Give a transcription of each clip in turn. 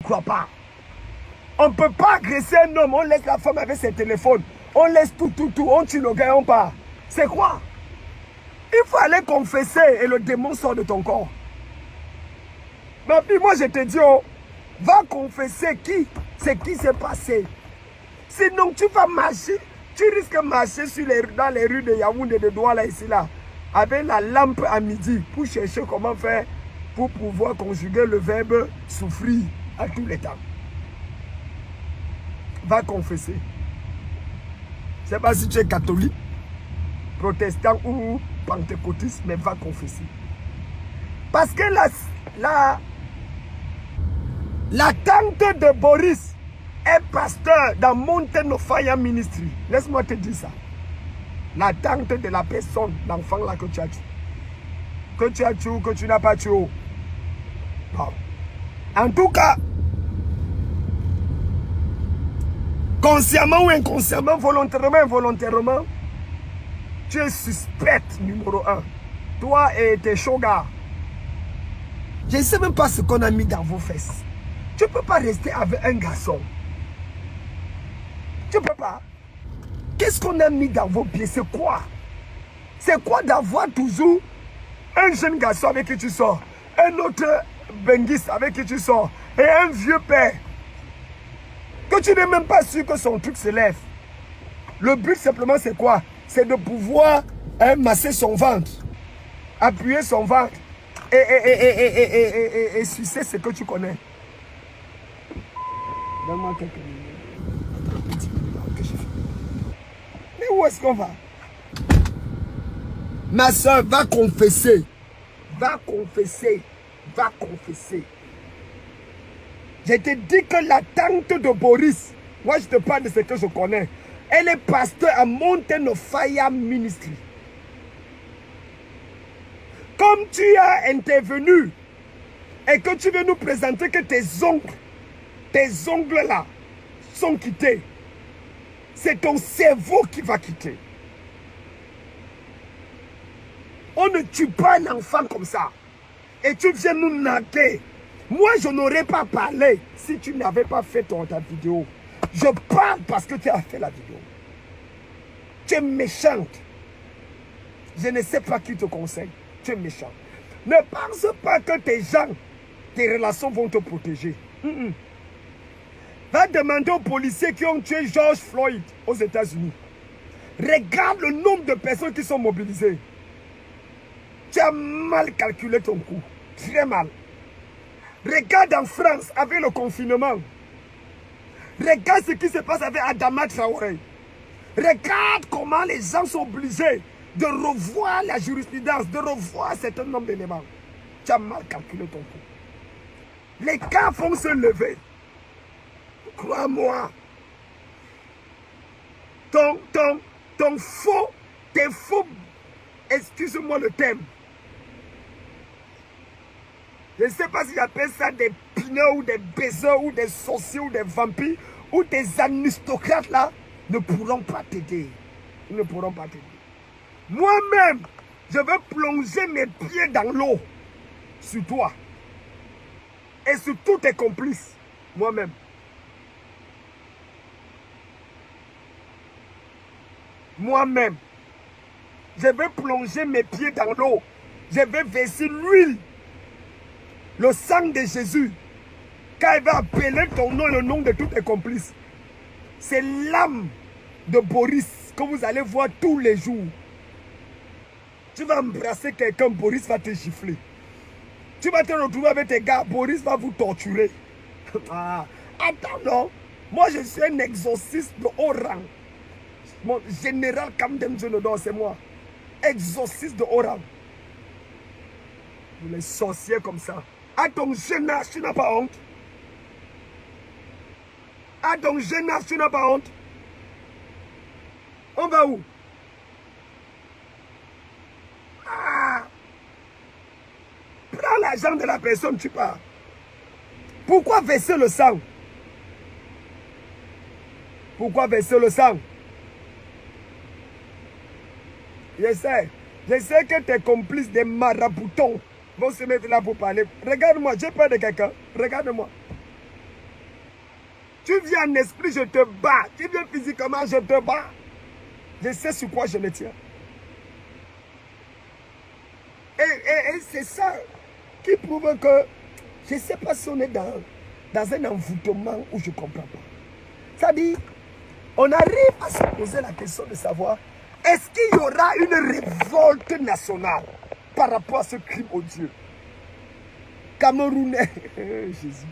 crois pas. On ne peut pas agresser un homme, on laisse la femme avec ses téléphones, on laisse tout, on tue le gars, on part. C'est quoi? Il faut aller confesser et le démon sort de ton corps. Mais puis moi je te dis, oh, va confesser c'est qui s'est passé. Sinon tu vas marcher, tu risques de marcher dans les rues de Yaoundé, de Douala ici là, avec la lampe à midi pour chercher comment faire pour pouvoir conjuguer le verbe souffrir à tous les temps. Va confesser. Je ne sais pas si tu es catholique, protestant ou pentecôtiste, mais va confesser. Parce que la tante de Boris est pasteur dans Mountain of Fire Ministry. Laisse-moi te dire ça. La tante de la personne, l'enfant là que tu as tué. Que tu as tué ou que tu n'as pas tué. Bon. En tout cas, consciemment ou inconsciemment, volontairement ou involontairement, tu es suspect numéro 1. Toi et tes shogas. Je ne sais même pas ce qu'on a mis dans vos fesses. Tu ne peux pas rester avec un garçon. Tu ne peux pas. Qu'est-ce qu'on a mis dans vos pieds? C'est quoi? C'est quoi d'avoir toujours un jeune garçon avec qui tu sors, un autre benguiste avec qui tu sors, et un vieux père que tu n'es même pas sûr que son truc se lève. Le but simplement c'est quoi? C'est de pouvoir masser son ventre, appuyer son ventre et sucer ce que tu connais. Donne-moi quelques minutes. Mais où est-ce qu'on va? Ma soeur, va confesser. Va confesser. Va confesser. Je te dis que la tante de Boris, moi je te parle de ce que je connais, elle est pasteur à Mountain of Fire Ministry. Comme tu as intervenu et que tu veux nous présenter que tes ongles là sont quittés, c'est ton cerveau qui va quitter. On ne tue pas un enfant comme ça. Et tu viens nous narguer. Moi, je n'aurais pas parlé si tu n'avais pas fait ta vidéo. Je parle parce que tu as fait la vidéo. Tu es méchante. Je ne sais pas qui te conseille. Tu es méchante. Ne pense pas que tes gens, tes relations vont te protéger. Va demander aux policiers qui ont tué George Floyd aux États-Unis. Regarde le nombre de personnes qui sont mobilisées. Tu as mal calculé ton coût. Très mal. Regarde en France avec le confinement. Regarde ce qui se passe avec Adama Traoré. Regarde comment les gens sont obligés de revoir la jurisprudence, de revoir un certain nombre d'éléments. Tu as mal calculé ton coût. Les cas vont se lever. Crois-moi. Ton faux, tes faux, excuse-moi le thème. Je ne sais pas si j'appelle ça des pineux ou des baiseurs ou des sorciers ou des vampires ou des aristocrates là ne pourront pas t'aider. Ils ne pourront pas t'aider. Moi-même, je vais plonger mes pieds dans l'eau sur toi et sur tous tes complices. Moi-même. Moi-même, je vais plonger mes pieds dans l'eau. Je vais verser l'huile. Le sang de Jésus, quand il va appeler ton nom et le nom de tous tes complices, c'est l'âme de Boris que vous allez voir tous les jours. Tu vas embrasser quelqu'un, Boris va te gifler. Tu vas te retrouver avec tes gars, Boris va vous torturer. Ah, attends, non. Moi, je suis un exorciste de haut rang. Mon général Kamdem Djonodon, c'est moi. Exorciste de haut rang. Les sorciers comme ça. À ton jeune âge, tu n'as pas honte. À ton jeune âge, tu n'as pas honte. On va où? Ah. Prends l'argent de la personne, tu pars. Pourquoi verser le sang? Pourquoi verser le sang? Je sais que tes complices des maraboutons vont se mettre là pour parler. Regarde-moi, j'ai peur de quelqu'un. Regarde-moi. Tu viens en esprit, je te bats. Tu viens physiquement, je te bats. Je sais sur quoi je me tiens. Et c'est ça qui prouve que je ne sais pas si on est dans un envoûtement où je ne comprends pas. C'est-à-dire, on arrive à se poser la question de savoir, est-ce qu'il y aura une révolte nationale par rapport à ce crime odieux? Camerounais, Jésus.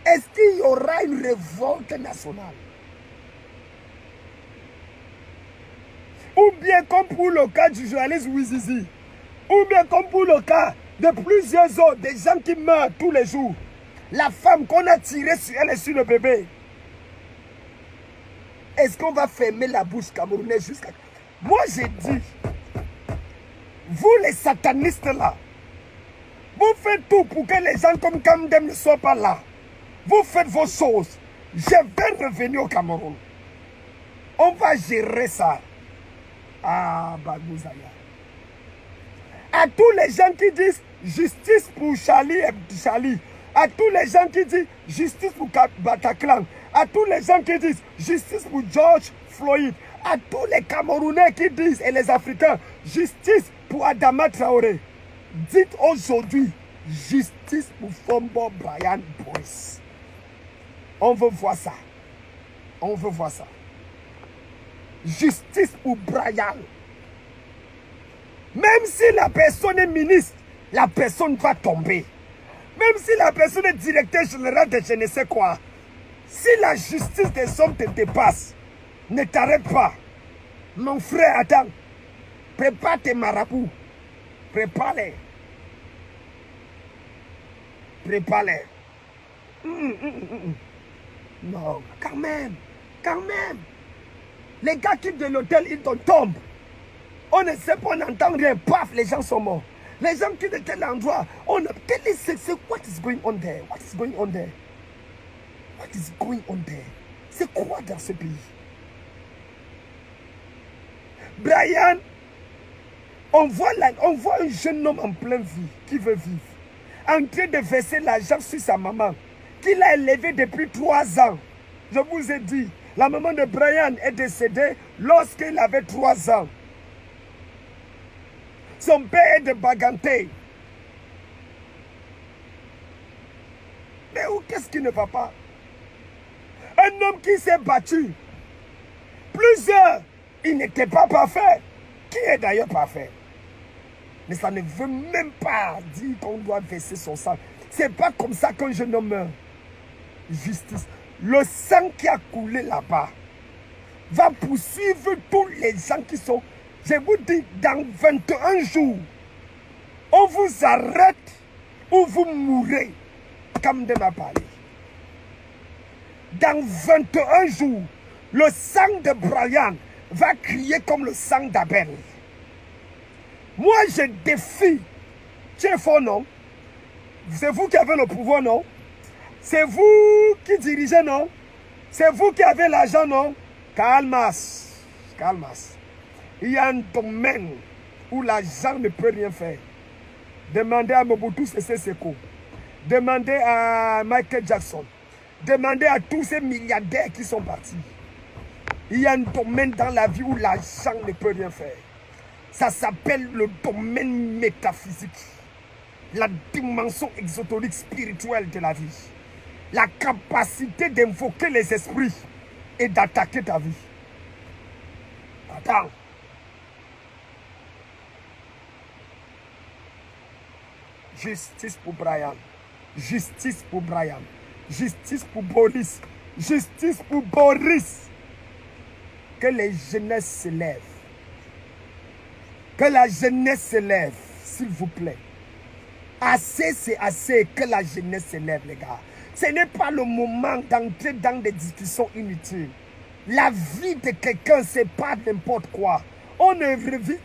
Est-ce qu'il y aura une révolte nationale? Ou bien comme pour le cas du journaliste Ouizizi, ou bien comme pour le cas de plusieurs autres, des gens qui meurent tous les jours. La femme qu'on a tirée sur elle et sur le bébé. Est-ce qu'on va fermer la bouche camerounaise jusqu'à... Moi j'ai dit, vous les satanistes là, vous faites tout pour que les gens comme Kamdem ne soient pas là. Vous faites vos choses. Je vais revenir au Cameroun. On va gérer ça. Ah, Bagouzaya. À tous les gens qui disent justice pour Charlie et Charlie. À tous les gens qui disent justice pour Bataclan. À tous les gens qui disent justice pour George Floyd. À tous les Camerounais qui disent, et les Africains, justice pour Adama Traoré. Dites aujourd'hui, justice pour Fombo Brian Boyce. On veut voir ça. On veut voir ça. Justice pour Brian. Même si la personne est ministre, la personne va tomber. Même si la personne est directeur général de je ne sais quoi. Si la justice des hommes te dépasse, ne t'arrête pas. Mon frère, attends. Prépare tes marabouts. Prépare-les. Prépare-les. Non, quand même. Quand même. Les gars quittent de l'hôtel, ils tombent. On ne sait pas, on n'entend rien. Paf, les gens sont morts. Les gens quittent de tel endroit. On a... C'est what is going on there? What is going on there? What is going on there? C'est quoi dans ce pays? Brian, on voit un jeune homme en pleine vie qui veut vivre, en train de verser l'argent sur sa maman, qu'il a élevée depuis 3 ans. Je vous ai dit, la maman de Brian est décédée lorsqu'il avait 3 ans. Son père est de Baganté. Mais où qu'est-ce qui ne va pas? Un homme qui s'est battu. Plusieurs, il n'était pas parfait. Qui est d'ailleurs parfait? Mais ça ne veut même pas dire qu'on doit verser son sang. C'est pas comme ça qu'un jeune homme meurt. Justice. Le sang qui a coulé là-bas va poursuivre tous les gens qui sont... Je vous dis, dans 21 jours, on vous arrête ou vous mourrez. Comme de m'a parlé. Dans 21 jours, le sang de Brian va crier comme le sang d'Abel. Moi, je défie. Tu es fort, non? C'est vous qui avez le pouvoir, non? C'est vous qui dirigez, non? C'est vous qui avez l'argent, non? Calmas. Calmas. Il y a un domaine où l'argent ne peut rien faire. Demandez à Mobutu Sese Seko. Demandez à Michael Jackson. Demandez à tous ces milliardaires qui sont partis. Il y a un domaine dans la vie où l'argent ne peut rien faire. Ça s'appelle le domaine métaphysique. La dimension exotérique spirituelle de la vie. La capacité d'invoquer les esprits et d'attaquer ta vie. Attends. Justice pour Brian. Justice pour Brian. Justice pour Boris. Justice pour Boris. Que les jeunesses se lèvent. Que la jeunesse se lève, s'il vous plaît. Assez, c'est assez. Que la jeunesse se lève, les gars. Ce n'est pas le moment d'entrer dans des discussions inutiles. La vie de quelqu'un, c'est pas n'importe quoi.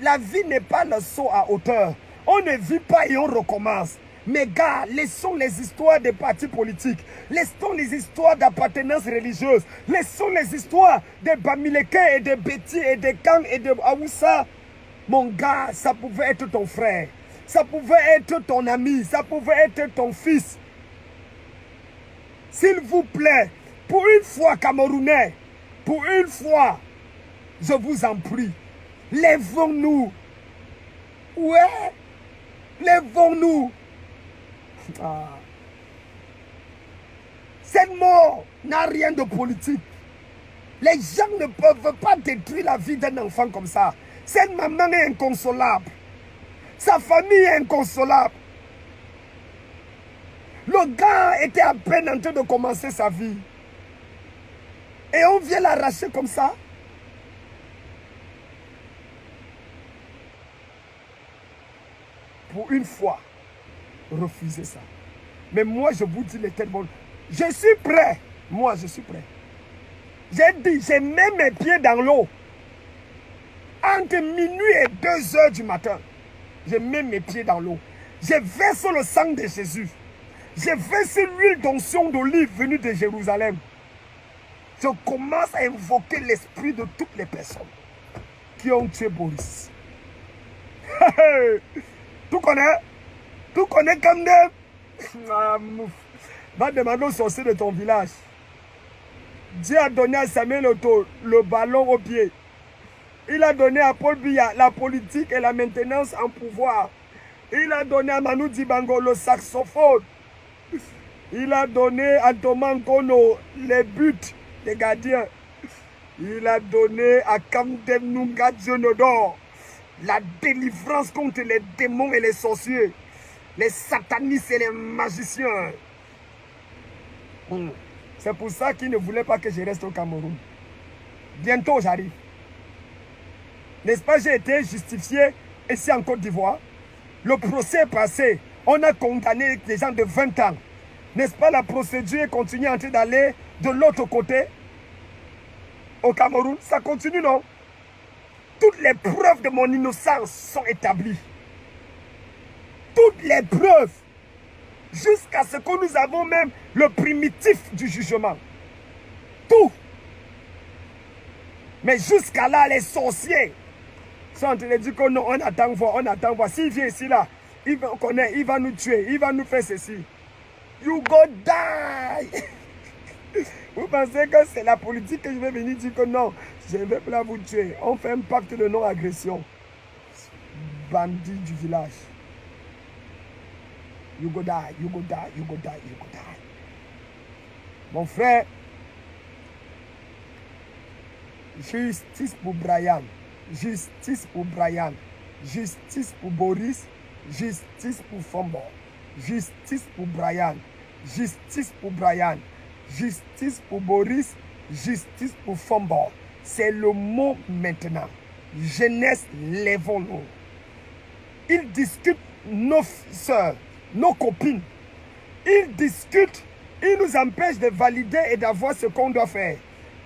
La vie n'est pas le saut à hauteur. On ne vit pas et on recommence. Mais gars, laissons les histoires des partis politiques. Laissons les histoires d'appartenance religieuse. Laissons les histoires de Bamileke et de Betty et de Kang et de Aoussa. Mon gars, ça pouvait être ton frère. Ça pouvait être ton ami. Ça pouvait être ton fils. S'il vous plaît, pour une fois, Camerounais, pour une fois, je vous en prie, lèvons-nous. Ouais, lèvons-nous. Ah. Cette mort n'a rien de politique. Les gens ne peuvent pas détruire la vie d'un enfant comme ça. Cette maman est inconsolable. Sa famille est inconsolable. Le gars était à peine en train de commencer sa vie. Et on vient l'arracher comme ça. Pour une fois, refusez ça. Mais moi, je vous dis l'éternel, je suis prêt. Moi, je suis prêt. J'ai dit, j'ai mis mes pieds dans l'eau. Entre minuit et 2 heures du matin, j'ai mis mes pieds dans l'eau. J'ai versé le sang de Jésus. J'ai versé l'huile d'onction d'olive venue de Jérusalem. Je commence à invoquer l'esprit de toutes les personnes qui ont tué Boris. Tu connais? Tu connais comme va demander au sorcier de ton village. Dieu a donné à Samuel le ballon au pied. Il a donné à Paul Biya la politique et la maintenance en pouvoir. Il a donné à Manu Dibango le saxophone. Il a donné à Thomas Nkono les buts des gardiens. Il a donné à Kamdem Nunga Dionodor la délivrance contre les démons et les sorciers, les satanistes et les magiciens. C'est pour ça qu'il ne voulait pas que je reste au Cameroun. Bientôt j'arrive. N'est-ce pas, j'ai été justifié ici en Côte d'Ivoire. Le procès est passé. On a condamné des gens de 20 ans. N'est-ce pas, la procédure continue en train d'aller de l'autre côté. Au Cameroun, ça continue, non? Toutes les preuves de mon innocence sont établies. Toutes les preuves. Jusqu'à ce que nous avons même le primitif du jugement. Tout. Mais jusqu'à là, les sorciers sont en train de dire que non, on attend voir, on attend voir. S'il vient ici, là, il va nous tuer, il va nous faire ceci. You go die. Vous pensez que c'est la politique que je vais venir dire que non, je ne vais pas vous tuer. On fait un pacte de non-agression. Bandit du village. You go die, you go die, you go die, you go die. Mon frère, justice pour Brian, justice pour Brian, justice pour Boris, justice pour Fombo, justice pour Brian, justice pour Brian, justice pour Boris, justice pour Fombo. C'est le mot maintenant. Jeunesse, lèvons-nous. Ils discutent nos sœurs, nos copines. Ils discutent, ils nous empêchent de valider et d'avoir ce qu'on doit faire.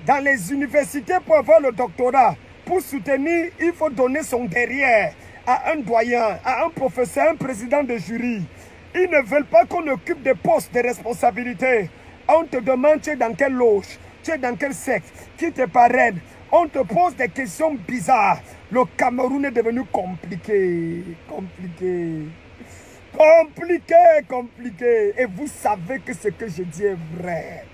Dans les universités, pour avoir le doctorat, pour soutenir, il faut donner son derrière à un doyen, à un professeur, un président de jury. Ils ne veulent pas qu'on occupe des postes de responsabilité. On te demande, tu es dans quelle loge, tu es dans quel secte, qui te parraine. On te pose des questions bizarres. Le Cameroun est devenu compliqué, compliqué. Compliqué, compliqué. Et vous savez que ce que je dis est vrai.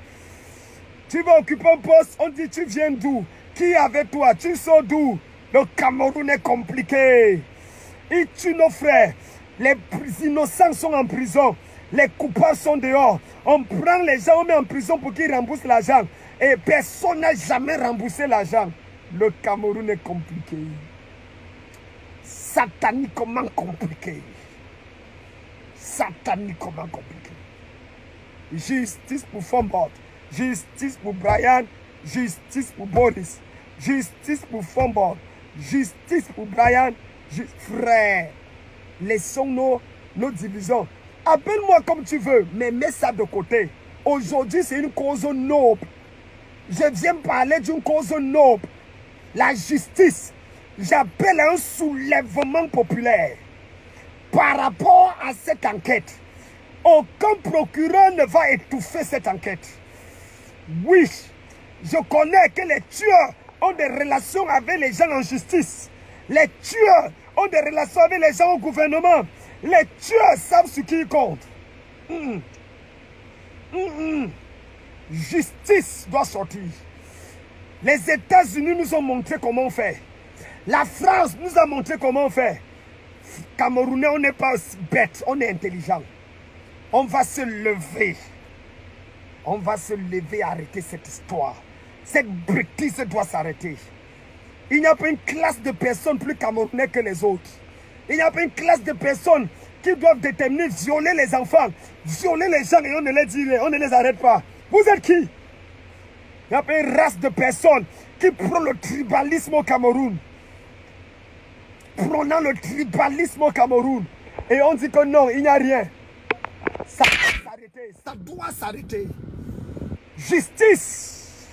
Tu vas occuper un poste, on dit tu viens d'où? Qui est avec toi? Tu sors d'où? Le Cameroun est compliqué. Ils tuent nos frères. Les innocents sont en prison. Les coupables sont dehors. On prend les gens, on met en prison pour qu'ils remboursent l'argent. Et personne n'a jamais remboursé l'argent. Le Cameroun est compliqué. Sataniquement compliqué. Sataniquement compliqué. Justice pour Fombot. Justice pour Brian. Justice pour Boris. Justice pour Fombot. Justice pour Brian. Frère, laissons nos divisions. Appelle-moi comme tu veux, mais mets ça de côté. Aujourd'hui, c'est une cause noble. Je viens parler d'une cause noble. La justice. J'appelle un soulèvement populaire. Par rapport à cette enquête, aucun procureur ne va étouffer cette enquête. Oui, je connais que les tueurs ont des relations avec les gens en justice. Les tueurs ont des relations avec les gens au gouvernement. Les tueurs savent ce qui compte. Justice doit sortir. Les États-Unis nous ont montré comment faire. La France nous a montré comment faire. Camerounais, on n'est pas bête, on est intelligent. On va se lever. On va se lever et arrêter cette histoire. Cette bêtise doit s'arrêter. Il n'y a pas une classe de personnes plus camerounais que les autres. Il n'y a pas une classe de personnes qui doivent déterminer, violer les enfants, violer les gens et on ne les arrête pas. Vous êtes qui? Il n'y a pas une race de personnes qui prend le tribalisme au Cameroun. Prenant le tribalisme au Cameroun. Et on dit que non, il n'y a rien. Ça doit s'arrêter. Ça doit s'arrêter. Justice.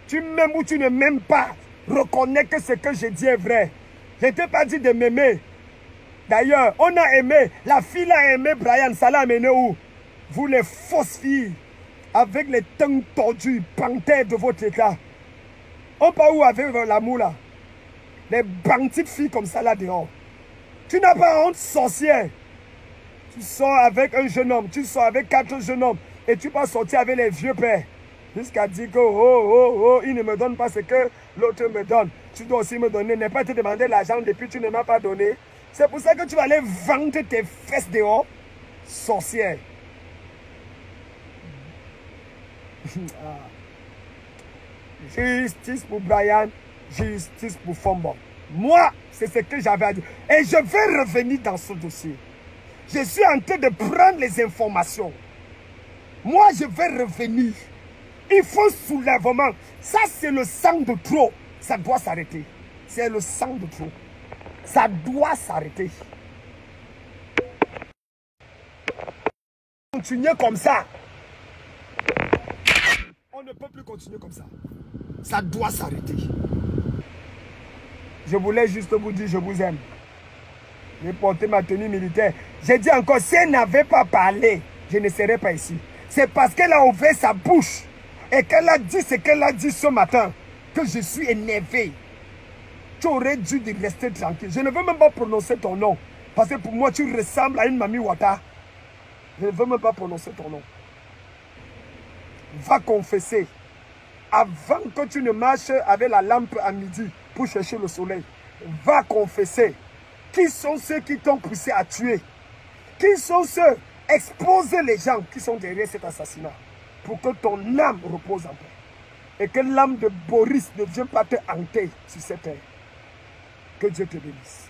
Tu m'aimes ou tu ne m'aimes pas, reconnais que ce que je dis est vrai. Je ne t'ai pas dit de m'aimer. D'ailleurs, on a aimé, la fille a aimé Brian, ça l'a amené où? Vous les fausses filles, avec les tongues tordues, panthères de votre état. On part où avec l'amour là? Les bandites filles comme ça là dehors. Tu n'as pas honte, sorcière. Tu sors avec un jeune homme, tu sors avec 4 jeunes hommes et tu vas sortir avec les vieux pères. Jusqu'à dire que il ne me donne pas ce que l'autre me donne. Tu dois aussi me donner, ne pas te demander l'argent depuis que tu ne m'as pas donné. C'est pour ça que tu vas aller vendre tes fesses dehors, sorcière. Justice pour Brian, justice pour Fombo. Moi, c'est ce que j'avais à dire. Et je vais revenir dans ce dossier. Je suis en train de prendre les informations. Moi, je vais revenir. Il faut soulèvement. Ça, c'est le sang de trop. Ça doit s'arrêter. C'est le sang de trop. Ça doit s'arrêter. Continuer comme ça. On ne peut plus continuer comme ça. Ça doit s'arrêter. Je voulais juste vous dire, je vous aime. J'ai porté ma tenue militaire. J'ai dit encore, si elle n'avait pas parlé, je ne serais pas ici. C'est parce qu'elle a ouvert sa bouche et qu'elle a dit ce qu'elle a dit ce matin que je suis énervé. Tu aurais dû rester tranquille. Je ne veux même pas prononcer ton nom. Parce que pour moi, tu ressembles à une Mami Wata. Je ne veux même pas prononcer ton nom. Va confesser. Avant que tu ne marches avec la lampe à midi pour chercher le soleil. Va confesser. Qui sont ceux qui t'ont poussé à tuer? Qui sont ceux? Exposer les gens qui sont derrière cet assassinat. Pour que ton âme repose en paix. Et que l'âme de Boris ne vienne pas te hanter sur cette terre. Que Dieu te bénisse.